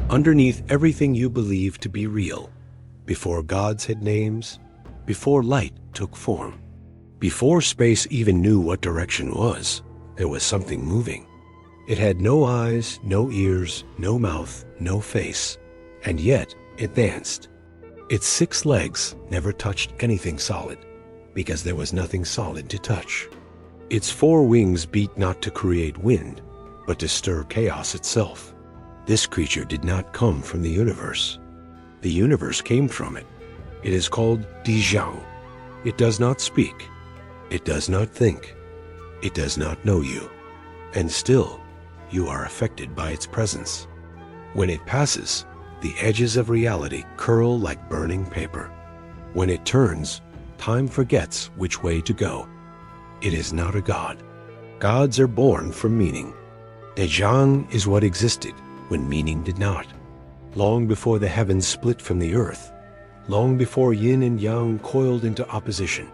underneath everything you believe to be real, before gods had names, before light took form, before space even knew what direction was, there was something moving. It had no eyes, no ears, no mouth, no face, and yet it danced. Its 6 legs never touched anything solid, because there was nothing solid to touch. Its 4 wings beat not to create wind, but to stir chaos itself. This creature did not come from the universe. The universe came from it. It is called Dijiang. It does not speak. It does not think. It does not know you. And still, you are affected by its presence. When it passes, the edges of reality curl like burning paper. When it turns, time forgets which way to go. It is not a god. Gods are born from meaning. Dijiang is what existed when meaning did not. Long before the heavens split from the earth, long before yin and yang coiled into opposition,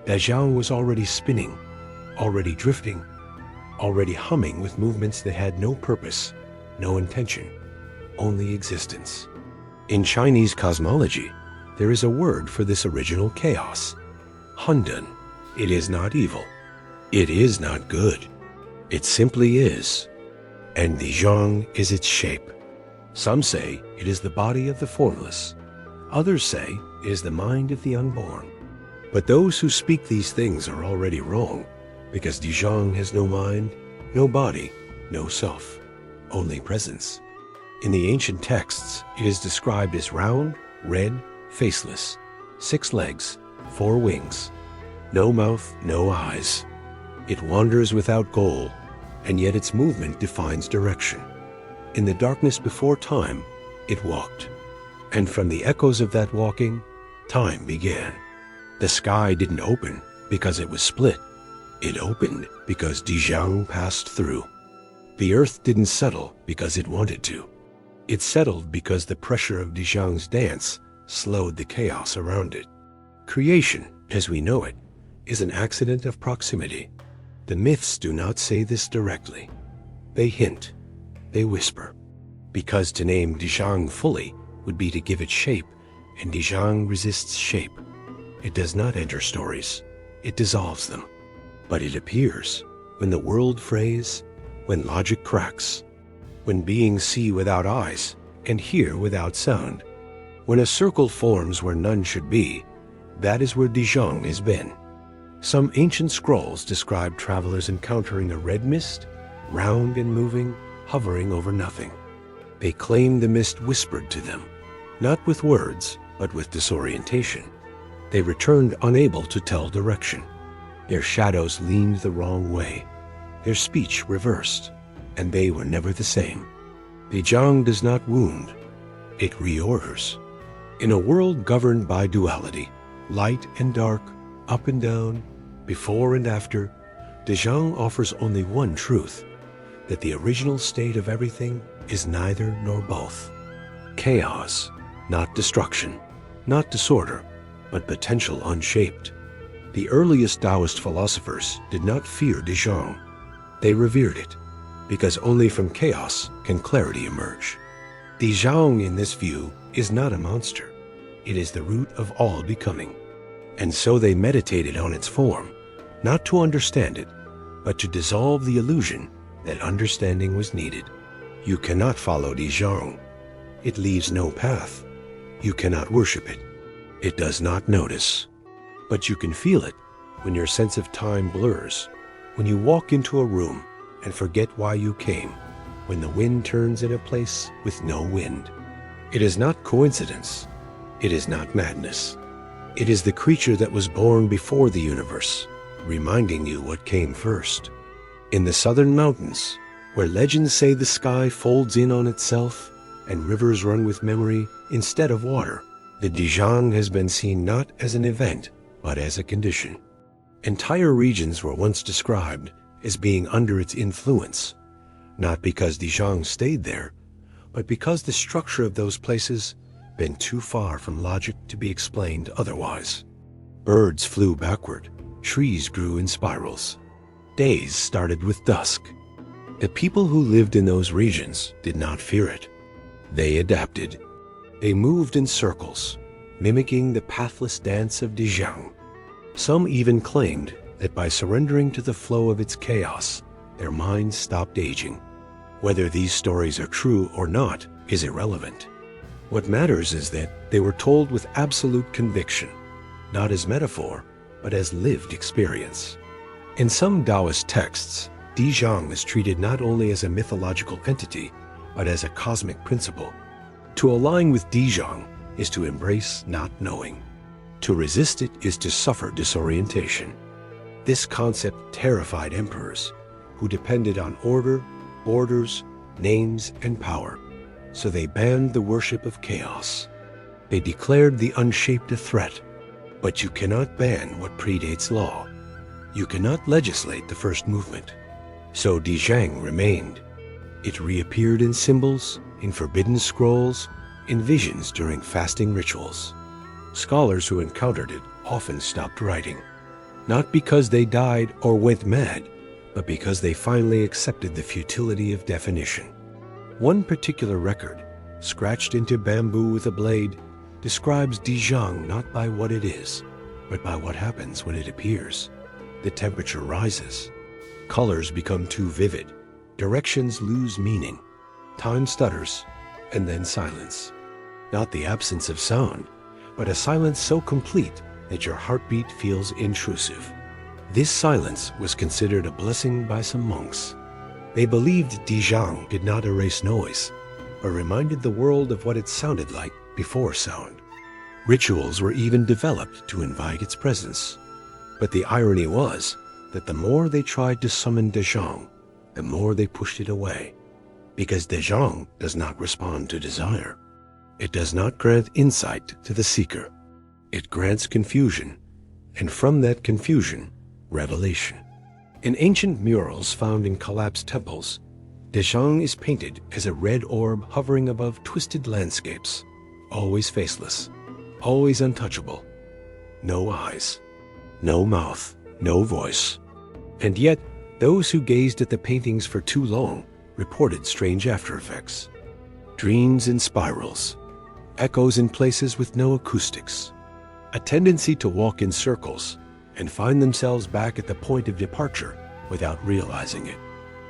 Dijiang was already spinning, already drifting, already humming with movements that had no purpose, no intention, only existence. In Chinese cosmology, there is a word for this original chaos: Hundun. It is not evil. It is not good. It simply is. And Dijiang is its shape. Some say it is the body of the formless. Others say it is the mind of the unborn. But those who speak these things are already wrong, because Dijiang has no mind, no body, no self, only presence. In the ancient texts, it is described as round, red, faceless, 6 legs, 4 wings, no mouth, no eyes. It wanders without goal, and yet its movement defines direction. In the darkness before time, it walked. And from the echoes of that walking, time began. The sky didn't open because it was split. It opened because Dijiang passed through. The earth didn't settle because it wanted to. It settled because the pressure of Dijiang's dance slowed the chaos around it. Creation, as we know it, is an accident of proximity. The myths do not say this directly. They hint, they whisper, because to name Dijiang fully would be to give it shape, and Dijiang resists shape. It does not enter stories, it dissolves them. But it appears when the world frays, when logic cracks, when beings see without eyes and hear without sound. When a circle forms where none should be, that is where Dijiang has been. Some ancient scrolls describe travelers encountering a red mist, round and moving, hovering over nothing. They claim the mist whispered to them, not with words, but with disorientation. They returned unable to tell direction. Their shadows leaned the wrong way, their speech reversed, and they were never the same. Dijiang does not wound, it reorders. In a world governed by duality, light and dark, up and down, before and after, Dijiang offers only one truth, that the original state of everything is neither nor both. Chaos, not destruction, not disorder, but potential unshaped. The earliest Taoist philosophers did not fear Dijiang. They revered it, because only from chaos can clarity emerge. Dijiang, in this view, is not a monster. It is the root of all becoming. And so they meditated on its form, not to understand it, but to dissolve the illusion that understanding was needed. You cannot follow Dijiang. It leaves no path. You cannot worship it. It does not notice. But you can feel it when your sense of time blurs, when you walk into a room and forget why you came, when the wind turns in a place with no wind. It is not coincidence. It is not madness. It is the creature that was born before the universe, reminding you what came first. In the southern mountains, where legends say the sky folds in on itself and rivers run with memory instead of water, the Dijiang has been seen not as an event, but as a condition. Entire regions were once described as being under its influence, not because Dijiang stayed there, but because the structure of those places been too far from logic to be explained otherwise. Birds flew backward, trees grew in spirals. Days started with dusk. The people who lived in those regions did not fear it. They adapted. They moved in circles, mimicking the pathless dance of Dijiang. Some even claimed that by surrendering to the flow of its chaos, their minds stopped aging. Whether these stories are true or not is irrelevant. What matters is that they were told with absolute conviction, not as metaphor, but as lived experience. In some Taoist texts, Dijiang is treated not only as a mythological entity, but as a cosmic principle. To align with Dijiang is to embrace not knowing. To resist it is to suffer disorientation. This concept terrified emperors, who depended on order, borders, names, and power, so they banned the worship of chaos. They declared the unshaped a threat, but you cannot ban what predates law. You cannot legislate the first movement. So Dijiang remained. It reappeared in symbols, in forbidden scrolls, in visions during fasting rituals. Scholars who encountered it often stopped writing, not because they died or went mad, but because they finally accepted the futility of definition. One particular record, scratched into bamboo with a blade, describes Dijiang not by what it is, but by what happens when it appears. The temperature rises. Colors become too vivid. Directions lose meaning. Time stutters, and then silence. Not the absence of sound, but a silence so complete that your heartbeat feels intrusive. This silence was considered a blessing by some monks. They believed Dijiang did not erase noise, but reminded the world of what it sounded like before sound. Rituals were even developed to invite its presence. But the irony was that the more they tried to summon Dijiang, the more they pushed it away. Because Dijiang does not respond to desire. It does not grant insight to the seeker. It grants confusion, and from that confusion, revelation. In ancient murals found in collapsed temples, Dijiang is painted as a red orb hovering above twisted landscapes, always faceless, always untouchable. No eyes, no mouth, no voice. And yet, those who gazed at the paintings for too long reported strange after effects. Dreams in spirals, echoes in places with no acoustics, a tendency to walk in circles and find themselves back at the point of departure without realizing it.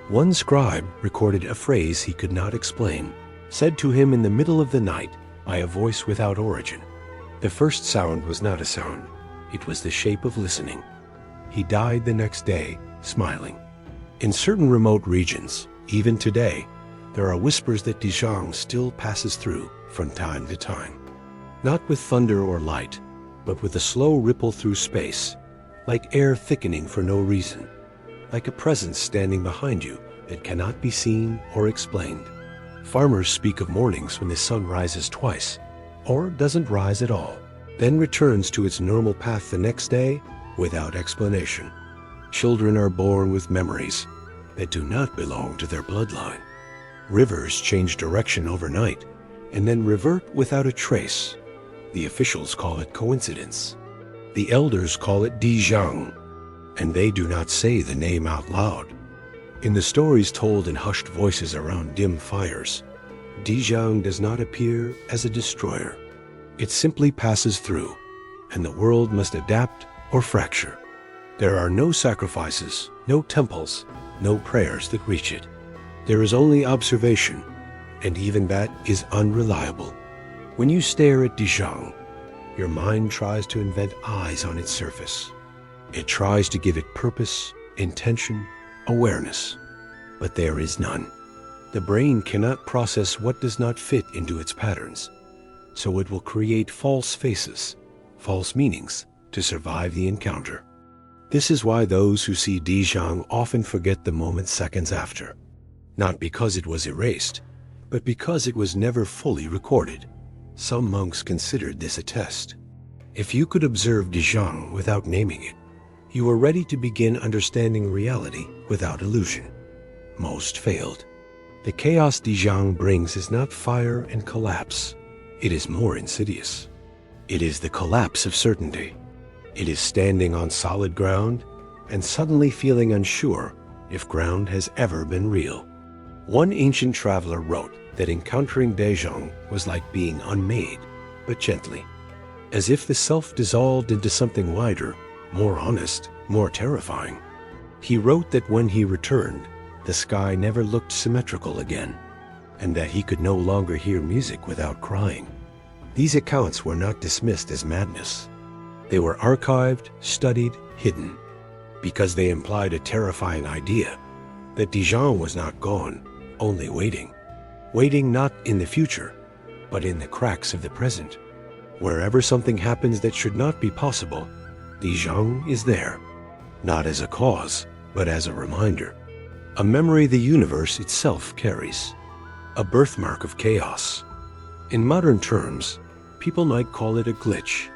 One scribe recorded a phrase he could not explain, said to him in the middle of the night by a voice without origin. The first sound was not a sound, it was the shape of listening. He died the next day, smiling. In certain remote regions, even today, there are whispers that Dijiang still passes through from time to time. Not with thunder or light, but with a slow ripple through space, like air thickening for no reason, like a presence standing behind you that cannot be seen or explained. Farmers speak of mornings when the sun rises twice, or doesn't rise at all, then returns to its normal path the next day without explanation. Children are born with memories that do not belong to their bloodline. Rivers change direction overnight and then revert without a trace. The officials call it coincidence. The elders call it Dijiang, and they do not say the name out loud. In the stories told in hushed voices around dim fires, Dijiang does not appear as a destroyer. It simply passes through, and the world must adapt or fracture. There are no sacrifices, no temples, no prayers that reach it. There is only observation, and even that is unreliable. When you stare at Dijiang, your mind tries to invent eyes on its surface. It tries to give it purpose, intention, awareness, but there is none. The brain cannot process what does not fit into its patterns, so it will create false faces, false meanings, to survive the encounter. This is why those who see Dijiang often forget the moment seconds after, not because it was erased, but because it was never fully recorded. Some monks considered this a test. If you could observe Dijiang without naming it, you were ready to begin understanding reality without illusion. Most failed. The chaos Dijiang brings is not fire and collapse. It is more insidious. It is the collapse of certainty. It is standing on solid ground and suddenly feeling unsure if ground has ever been real. One ancient traveler wrote that encountering Dijiang was like being unmade, but gently, as if the self dissolved into something wider, more honest, more terrifying. He wrote that when he returned, the sky never looked symmetrical again, and that he could no longer hear music without crying. These accounts were not dismissed as madness. They were archived, studied, hidden, because they implied a terrifying idea that Dijiang was not gone, only waiting. Waiting not in the future, but in the cracks of the present. Wherever something happens that should not be possible, Dijiang is there, not as a cause, but as a reminder. A memory the universe itself carries. A birthmark of chaos. In modern terms, people might call it a glitch,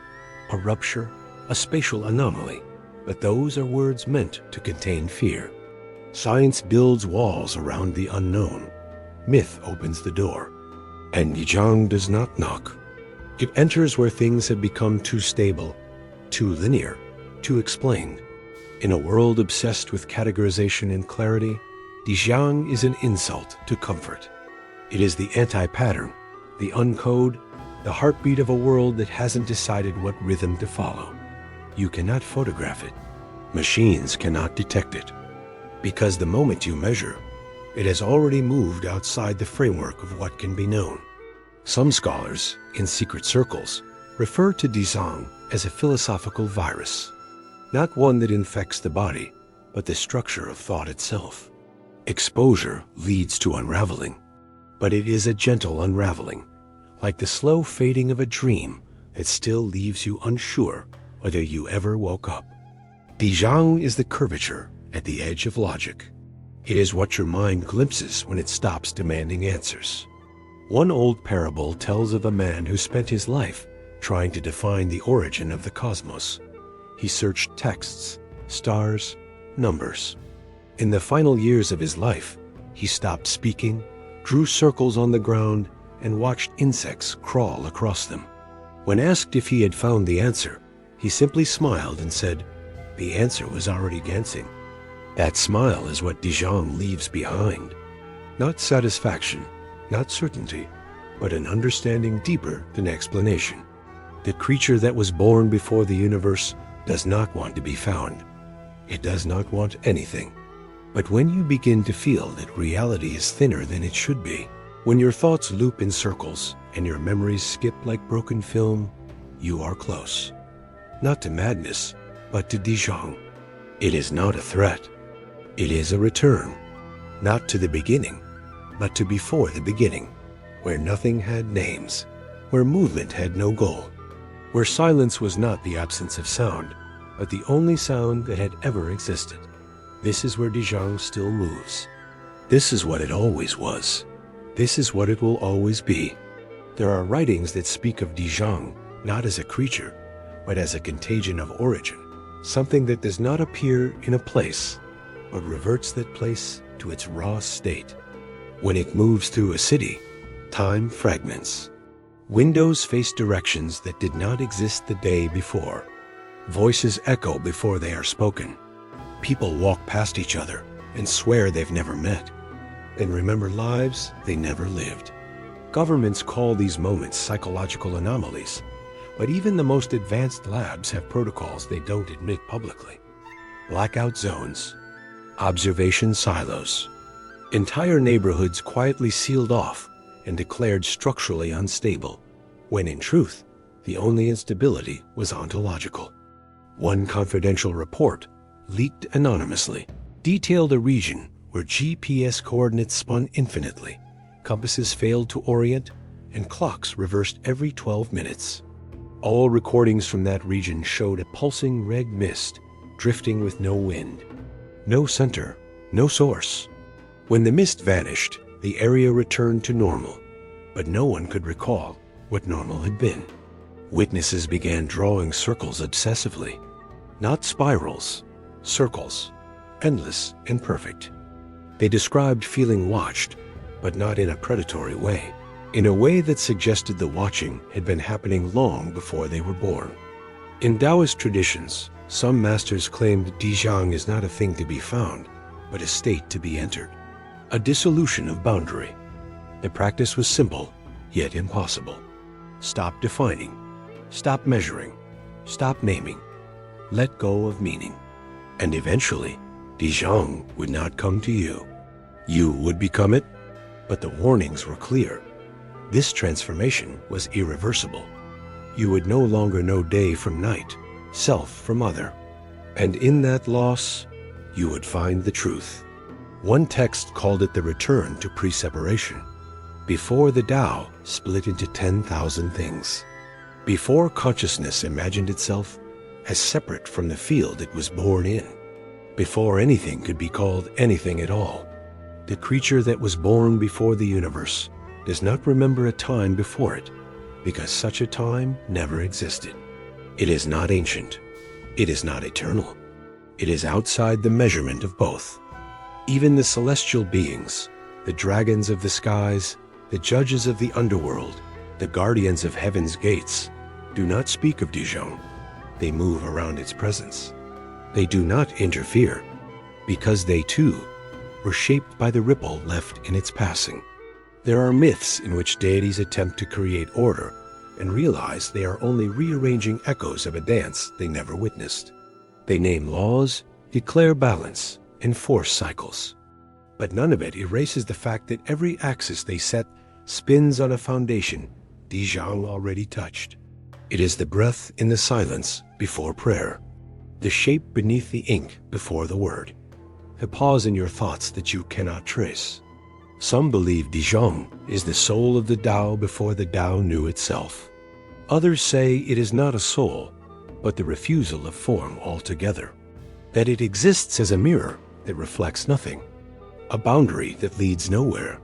a rupture, a spatial anomaly, but those are words meant to contain fear. Science builds walls around the unknown. Myth opens the door. And Dijiang does not knock. It enters where things have become too stable, too linear, too explained. In a world obsessed with categorization and clarity, Dijiang is an insult to comfort. It is the anti-pattern, the uncode, the heartbeat of a world that hasn't decided what rhythm to follow. You cannot photograph it. Machines cannot detect it. Because the moment you measure, it has already moved outside the framework of what can be known. Some scholars, in secret circles, refer to Dijiang as a philosophical virus, not one that infects the body, but the structure of thought itself. Exposure leads to unraveling, but it is a gentle unraveling, like the slow fading of a dream that still leaves you unsure whether you ever woke up. Dijiang is the curvature at the edge of logic. It is what your mind glimpses when it stops demanding answers. One old parable tells of a man who spent his life trying to define the origin of the cosmos. He searched texts, stars, numbers. In the final years of his life, he stopped speaking, drew circles on the ground, and watched insects crawl across them. When asked if he had found the answer, he simply smiled and said, "The answer was already dancing." That smile is what Dijiang leaves behind. Not satisfaction, not certainty, but an understanding deeper than explanation. The creature that was born before the universe does not want to be found. It does not want anything. But when you begin to feel that reality is thinner than it should be, when your thoughts loop in circles and your memories skip like broken film, you are close. Not to madness, but to Dijiang. It is not a threat. It is a return, not to the beginning, but to before the beginning, where nothing had names, where movement had no goal, where silence was not the absence of sound, but the only sound that had ever existed. This is where Dijiang still moves. This is what it always was. This is what it will always be. There are writings that speak of Dijiang not as a creature, but as a contagion of origin, something that does not appear in a place, but reverts that place to its raw state. When it moves through a city, time fragments. Windows face directions that did not exist the day before. Voices echo before they are spoken. People walk past each other and swear they've never met, and remember lives they never lived. Governments call these moments psychological anomalies, but even the most advanced labs have protocols they don't admit publicly. Blackout zones, observation silos, entire neighborhoods quietly sealed off and declared structurally unstable, when in truth, the only instability was ontological. One confidential report, leaked anonymously, detailed a region where GPS coordinates spun infinitely, compasses failed to orient, and clocks reversed every 12 minutes. All recordings from that region showed a pulsing red mist, drifting with no wind. No center, no source. When the mist vanished, the area returned to normal, but no one could recall what normal had been. Witnesses began drawing circles obsessively. Not spirals, circles, endless and perfect. They described feeling watched, but not in a predatory way, in a way that suggested the watching had been happening long before they were born. In Taoist traditions, some masters claimed Dijiang is not a thing to be found, but a state to be entered, a dissolution of boundary. The practice was simple, yet impossible. Stop defining. Stop measuring. Stop naming. Let go of meaning. And eventually, Dijiang would not come to you. You would become it, but the warnings were clear. This transformation was irreversible. You would no longer know day from night, self from other. And in that loss, you would find the truth. One text called it the return to pre-separation. Before the Tao split into 10,000 things. Before consciousness imagined itself as separate from the field it was born in. Before anything could be called anything at all. The creature that was born before the universe does not remember a time before it, because such a time never existed. It is not ancient. It is not eternal. It is outside the measurement of both. Even the celestial beings, the dragons of the skies, the judges of the underworld, the guardians of heaven's gates, do not speak of Dijiang. They move around its presence. They do not interfere, because they too were shaped by the ripple left in its passing. There are myths in which deities attempt to create order and realize they are only rearranging echoes of a dance they never witnessed. They name laws, declare balance, enforce cycles. But none of it erases the fact that every axis they set spins on a foundation Dijiang already touched. It is the breath in the silence before prayer, the shape beneath the ink before the word, a pause in your thoughts that you cannot trace. Some believe Dijiang is the soul of the Tao before the Tao knew itself. Others say it is not a soul, but the refusal of form altogether, that it exists as a mirror that reflects nothing, a boundary that leads nowhere,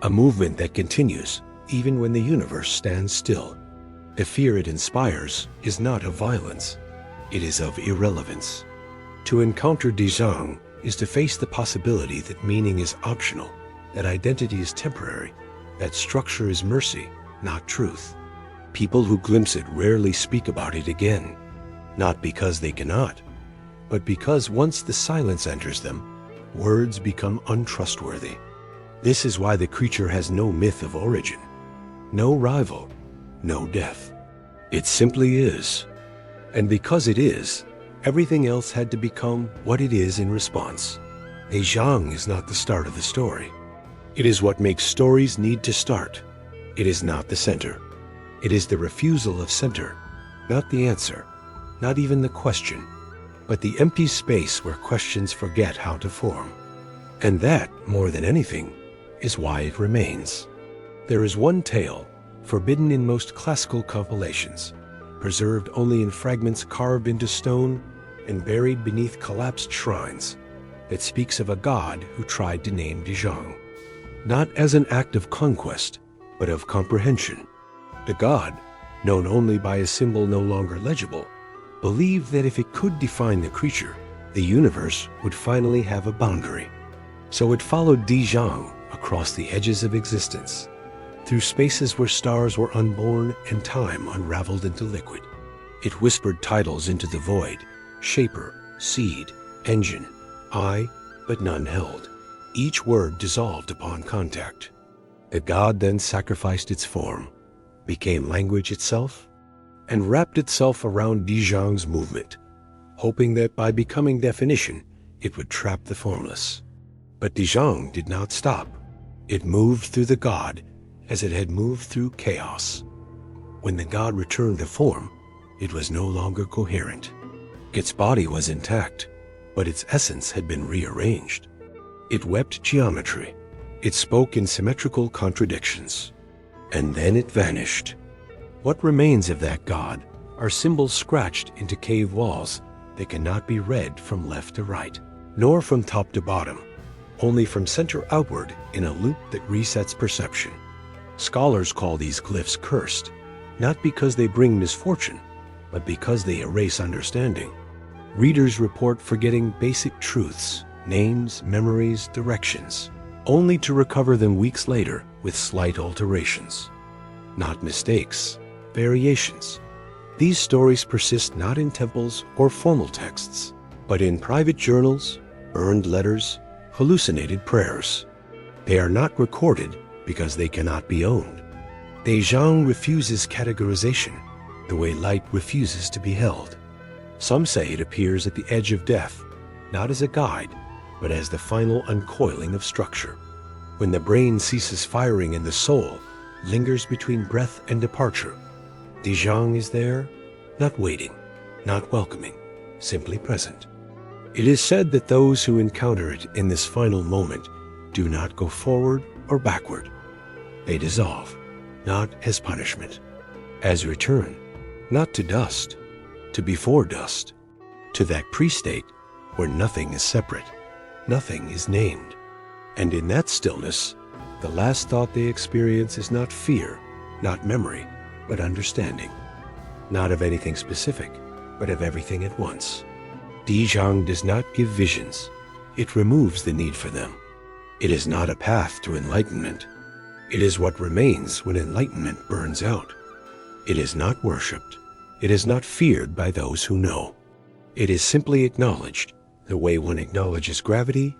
a movement that continues even when the universe stands still. The fear it inspires is not of violence, it is of irrelevance. To encounter Dijiang is to face the possibility that meaning is optional, that identity is temporary, that structure is mercy, not truth. People who glimpse it rarely speak about it again, not because they cannot, but because once the silence enters them, words become untrustworthy. This is why the creature has no myth of origin, no rival, no death. It simply is. And because it is, everything else had to become what it is in response. Dijiang is not the start of the story. It is what makes stories need to start. It is not the center. It is the refusal of center, not the answer, not even the question, but the empty space where questions forget how to form. And that, more than anything, is why it remains. There is one tale, forbidden in most classical compilations, preserved only in fragments carved into stone and buried beneath collapsed shrines, that speaks of a god who tried to name Dijiang, not as an act of conquest, but of comprehension. The god, known only by a symbol no longer legible, believed that if it could define the creature, the universe would finally have a boundary. So it followed Dijiang across the edges of existence, through spaces where stars were unborn and time unraveled into liquid. It whispered titles into the void: shaper, seed, engine, eye, but none held. Each word dissolved upon contact. The god then sacrificed its form, became language itself, and wrapped itself around Dijiang's movement, hoping that by becoming definition, it would trap the formless. But Dijiang did not stop. It moved through the god as it had moved through chaos. When the god returned to form, it was no longer coherent. Its body was intact, but its essence had been rearranged. It wept geometry. It spoke in symmetrical contradictions. And then it vanished. What remains of that god are symbols scratched into cave walls that cannot be read from left to right, nor from top to bottom, only from center outward in a loop that resets perception. Scholars call these glyphs cursed, not because they bring misfortune, but because they erase understanding. Readers report forgetting basic truths, names, memories, directions, only to recover them weeks later with slight alterations. Not mistakes, variations. These stories persist not in temples or formal texts, but in private journals, burned letters, hallucinated prayers. They are not recorded, because they cannot be owned. Dijiang refuses categorization, the way light refuses to be held. Some say it appears at the edge of death, not as a guide, but as the final uncoiling of structure. When the brain ceases firing and the soul lingers between breath and departure, Dijiang is there, not waiting, not welcoming, simply present. It is said that those who encounter it in this final moment do not go forward or backward. They dissolve, not as punishment, as return, not to dust, to before dust, to that pre-state where nothing is separate, nothing is named. And in that stillness, the last thought they experience is not fear, not memory, but understanding. Not of anything specific, but of everything at once. Dijiang does not give visions. It removes the need for them. It is not a path to enlightenment. It is what remains when enlightenment burns out. It is not worshipped. It is not feared by those who know. It is simply acknowledged, the way one acknowledges gravity,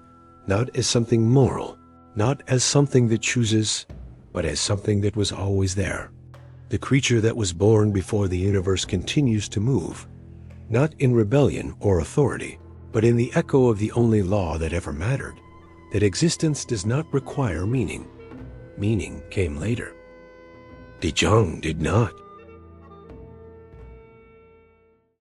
not as something moral, not as something that chooses, but as something that was always there. The creature that was born before the universe continues to move, not in rebellion or authority, but in the echo of the only law that ever mattered, that existence does not require meaning. Meaning came later. Dijiang did not.